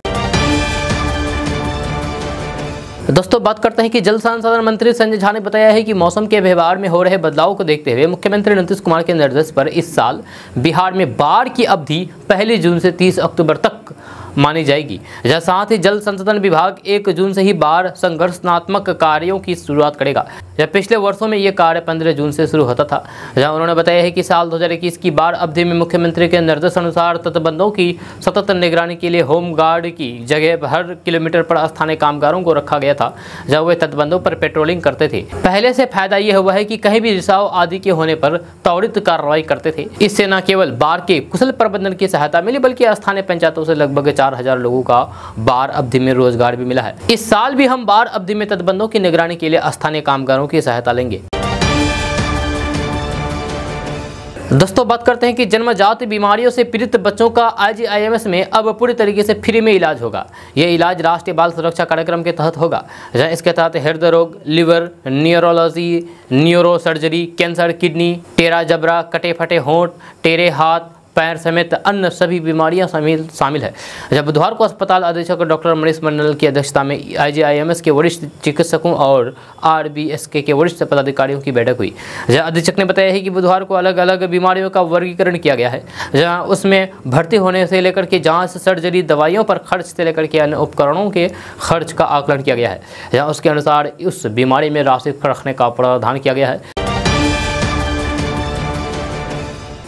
दोस्तों, बात करते हैं कि जल संसाधन मंत्री संजय झा ने बताया है कि मौसम के व्यवहार में हो रहे बदलाव को देखते हुए मुख्यमंत्री नीतीश कुमार के निर्देश पर इस साल बिहार में बाढ़ की अवधि 1 जून से 30 अक्टूबर तक मानी जाएगी। जहाँ साथ ही जल संसाधन विभाग 1 जून से ही बाढ़ संघर्षात्मक कार्यों की शुरुआत करेगा। जब पिछले वर्षों में ये कार्य 15 जून से शुरू होता था। जहाँ उन्होंने बताया है कि साल 2021 की बाढ़ अवधि में मुख्यमंत्री के निर्देशानुसार तटबंधों की सतत निगरानी के लिए होम गार्ड की जगह हर किलोमीटर पर स्थानीय कामगारों को रखा गया था, जहाँ वे तटबंधों पर पेट्रोलिंग करते थे। पहले से फायदा ये हुआ है कि कहीं भी रिसाव आदि के होने पर त्वरित कार्रवाई करते थे। इससे न केवल बाढ़ के कुशल प्रबंधन की सहायता मिली, बल्कि स्थानीय पंचायतों से लगभग 4000 लोगों का बाढ़ अवधि में रोजगार भी मिला है। इस साल भी हम बाढ़ अवधि में तटबंधों की निगरानी के लिए स्थानीय कामगारों की सहायता लेंगे। दोस्तों बात करते हैं कि जन्मजात बीमारियों से पीड़ित बच्चों का IGIMS में अब पूरी तरीके से फ्री में इलाज होगा। यह इलाज राष्ट्रीय बाल सुरक्षा कार्यक्रम के तहत होगा, जहां इसके तहत हृदय रोग, liver, neurology, neuro surgery, cancer, kidney, टेरा जबरा, कटे फटे होंठ, टेरे हाथ पैर समेत अन्य सभी बीमारियां शामिल है। जब बुधवार को अस्पताल अधीक्षक डॉक्टर मनीष मंडल की अध्यक्षता में IGIMS के वरिष्ठ चिकित्सकों और RBSK के वरिष्ठ पदाधिकारियों की बैठक हुई। जहां अधीक्षक ने बताया है कि बुधवार को अलग अलग बीमारियों का वर्गीकरण किया गया है, जहां उसमें भर्ती होने से लेकर के जाँच, सर्जरी, दवाइयों पर खर्च से लेकर के अन्य उपकरणों के खर्च का आकलन किया गया है। जहाँ उसके अनुसार उस बीमारी में राशि रखने का प्रावधान किया गया है।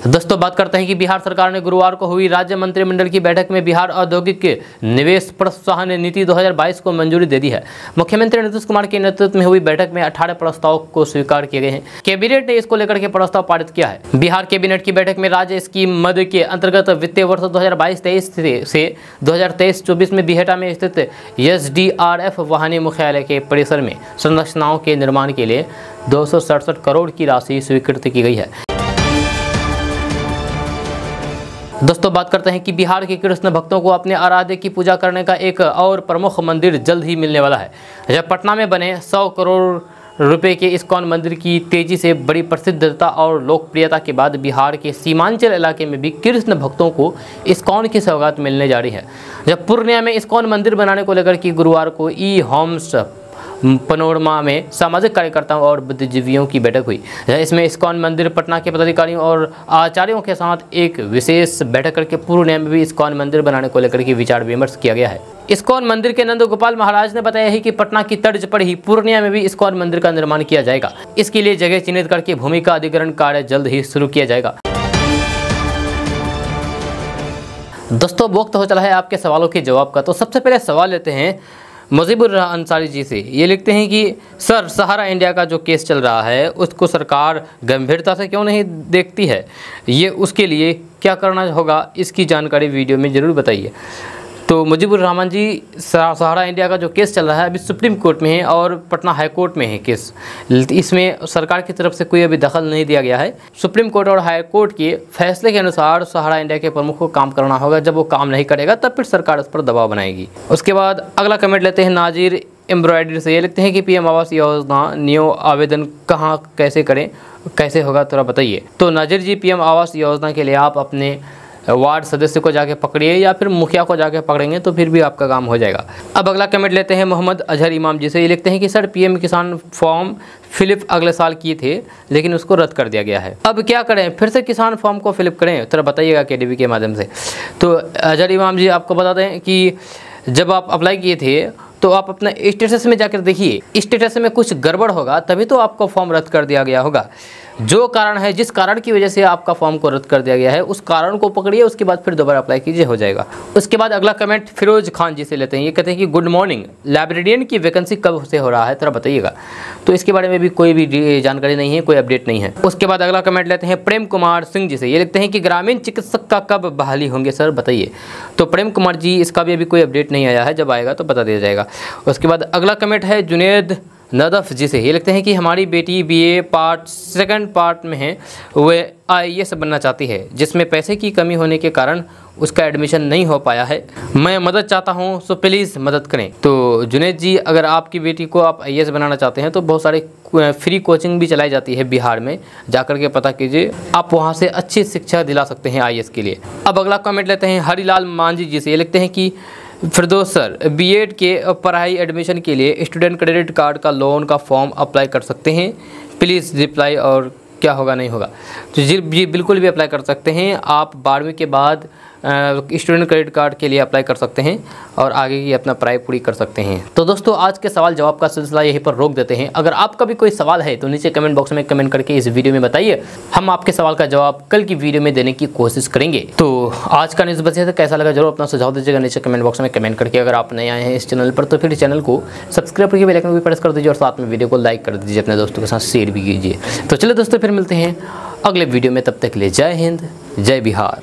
दोस्तों बात करते हैं कि बिहार सरकार ने गुरुवार को हुई राज्य मंत्रिमंडल की बैठक में बिहार औद्योगिक निवेश प्रोत्साहन नीति 2022 को मंजूरी दे दी है। मुख्यमंत्री नीतीश कुमार के नेतृत्व में हुई बैठक में 18 प्रस्ताव को स्वीकार किए गए हैं। कैबिनेट ने इसको लेकर के प्रस्ताव पारित किया है। बिहार कैबिनेट की बैठक में राज्य स्कीम मद के अंतर्गत वित्तीय वर्ष 2022-23 से 2023-24 में बिहेटा में स्थित SDRF वाहिनी मुख्यालय के परिसर में संरचनाओं के निर्माण के लिए 267 करोड़ की राशि स्वीकृत की गई है। दोस्तों बात करते हैं कि बिहार के कृष्ण भक्तों को अपने आराध्य की पूजा करने का एक और प्रमुख मंदिर जल्द ही मिलने वाला है। जब पटना में बने 100 करोड़ रुपए के इस्कॉन मंदिर की तेजी से बड़ी प्रसिद्धता और लोकप्रियता के बाद बिहार के सीमांचल इलाके में भी कृष्ण भक्तों को इस्कॉन की सौगात मिलने जा रही है। जब पूर्णिया में इस्कॉन मंदिर बनाने को लेकर कि गुरुवार को होम्स पनोरमा में सामाजिक कार्यकर्ताओं और बुद्धिजीवियों की बैठक हुई। इसमें इस्कॉन मंदिर पटना के पदाधिकारियों और आचार्यों के साथ एक विशेष बैठक करके पूर्णिया में भी इस्कॉन मंदिर बनाने को लेकर के विचार विमर्श किया गया है। इस्कॉन मंदिर के नंद गोपाल महाराज ने बताया है कि पटना की तर्ज पर ही पूर्णिया में भी इस्कॉन मंदिर का निर्माण किया जाएगा। इसके लिए जगह चिन्हित करके भूमि का अधिग्रहण कार्य जल्द ही शुरू किया जाएगा। दोस्तों वक्त हो चला है आपके सवालों के जवाब का। तो सबसे पहले सवाल लेते हैं मुजीबुर अंसारी जी से। ये लिखते हैं कि सर, सहारा इंडिया का जो केस चल रहा है उसको सरकार गंभीरता से क्यों नहीं देखती है? ये उसके लिए क्या करना होगा, इसकी जानकारी वीडियो में ज़रूर बताइए। तो मुजीबुर रहमान जी, सहारा इंडिया का जो केस चल रहा है अभी सुप्रीम कोर्ट में है और पटना हाई कोर्ट में है केस। इसमें सरकार की तरफ से कोई अभी दखल नहीं दिया गया है। सुप्रीम कोर्ट और हाई कोर्ट के फैसले के अनुसार सहारा इंडिया के प्रमुख को काम करना होगा। जब वो काम नहीं करेगा तब फिर सरकार उस पर दबाव बनाएगी। उसके बाद अगला कमेंट लेते हैं नाजिर एम्ब्रॉयडरी से। ये लिखते हैं कि PM आवास योजना न्यू आवेदन कहाँ कैसे करें, कैसे होगा थोड़ा बताइए। तो नाजिर जी, PM आवास योजना के लिए आप अपने वार्ड सदस्य को जाके पकड़िए या फिर मुखिया को जाके पकड़ेंगे तो फिर भी आपका काम हो जाएगा। अब अगला कमेंट लेते हैं मोहम्मद अजहर इमाम जी से। ये लिखते हैं कि सर, PM किसान फॉर्म फिलिप अगले साल किए थे लेकिन उसको रद्द कर दिया गया है। अब क्या करें, फिर से किसान फॉर्म को फिलिप करें? तो बताइएगा KDB के माध्यम से। तो अजहर इमाम जी, आपको बता दें कि जब आप अप्लाई किए थे तो आप अपना स्टेटस में जाकर देखिए, स्टेटस में कुछ गड़बड़ होगा तभी तो आपका फॉर्म रद्द कर दिया गया होगा। जो कारण है, जिस कारण की वजह से आपका फॉर्म को रद्द कर दिया गया है, उस कारण को पकड़िए, उसके बाद फिर दोबारा अप्लाई कीजिए, हो जाएगा। उसके बाद अगला कमेंट फिरोज खान जी से लेते हैं। ये कहते हैं कि गुड मॉर्निंग, लाइब्रेरियन की वैकेंसी कब से हो रहा है, थोड़ा बताइएगा। तो इसके बारे में भी कोई भी जानकारी नहीं है, कोई अपडेट नहीं है। उसके बाद अगला कमेंट लेते हैं प्रेम कुमार सिंह जी से। ये लिखते हैं कि ग्रामीण चिकित्सक का कब बहाली होंगे सर, बताइए। तो प्रेम कुमार जी, इसका भी अभी कोई अपडेट नहीं आया है, जब आएगा तो बता दिया जाएगा। उसके बाद अगला कमेंट है जुनेद नदफ जी से। ये लिखते हैं कि हमारी बेटी BA पार्ट 2 पार्ट में है, वह IAS बनना चाहती है, जिसमें पैसे की कमी होने के कारण उसका एडमिशन नहीं हो पाया है। मैं मदद चाहता हूं, सो प्लीज़ मदद करें। तो जुनेद जी, अगर आपकी बेटी को आप IAS बनाना चाहते हैं तो बहुत सारे फ्री कोचिंग भी चलाई जाती है बिहार में, जाकर के पता कीजिए, आप वहां से अच्छी शिक्षा दिला सकते हैं IAS के लिए। अब अगला कमेंट लेते हैं हरिलाल मांझी जी से। ये लिखते हैं कि फिरदौस सर, B.Ed के पढ़ाई एडमिशन के लिए स्टूडेंट क्रेडिट कार्ड का लोन का फॉर्म अप्लाई कर सकते हैं, प्लीज़ रिप्लाई। और क्या होगा नहीं होगा? तो जी बिल्कुल भी अप्लाई कर सकते हैं। आप 12वीं के बाद स्टूडेंट क्रेडिट कार्ड के लिए अप्लाई कर सकते हैं और आगे की अपना पढ़ाई पूरी कर सकते हैं। तो दोस्तों, आज के सवाल जवाब का सिलसिला यहीं पर रोक देते हैं। अगर आपका भी कोई सवाल है तो नीचे कमेंट बॉक्स में कमेंट करके इस वीडियो में बताइए, हम आपके सवाल का जवाब कल की वीडियो में देने की कोशिश करेंगे। तो आज का न्यूज़ बस यह था, कैसा लगा जरूर अपना सुझाव दीजिएगा नीचे कमेंट बॉक्स में कमेंट करके। अगर आप नए आए हैं इस चैनल पर तो फिर चैनल को सब्सक्राइब करके बेल आइकन भी प्रेस कर दीजिए और साथ में वीडियो को लाइक कर दीजिए, अपने दोस्तों के साथ शेयर भी कीजिए। तो चलिए दोस्तों, फिर मिलते हैं अगले वीडियो में, तब तक के लिए जय हिंद, जय बिहार।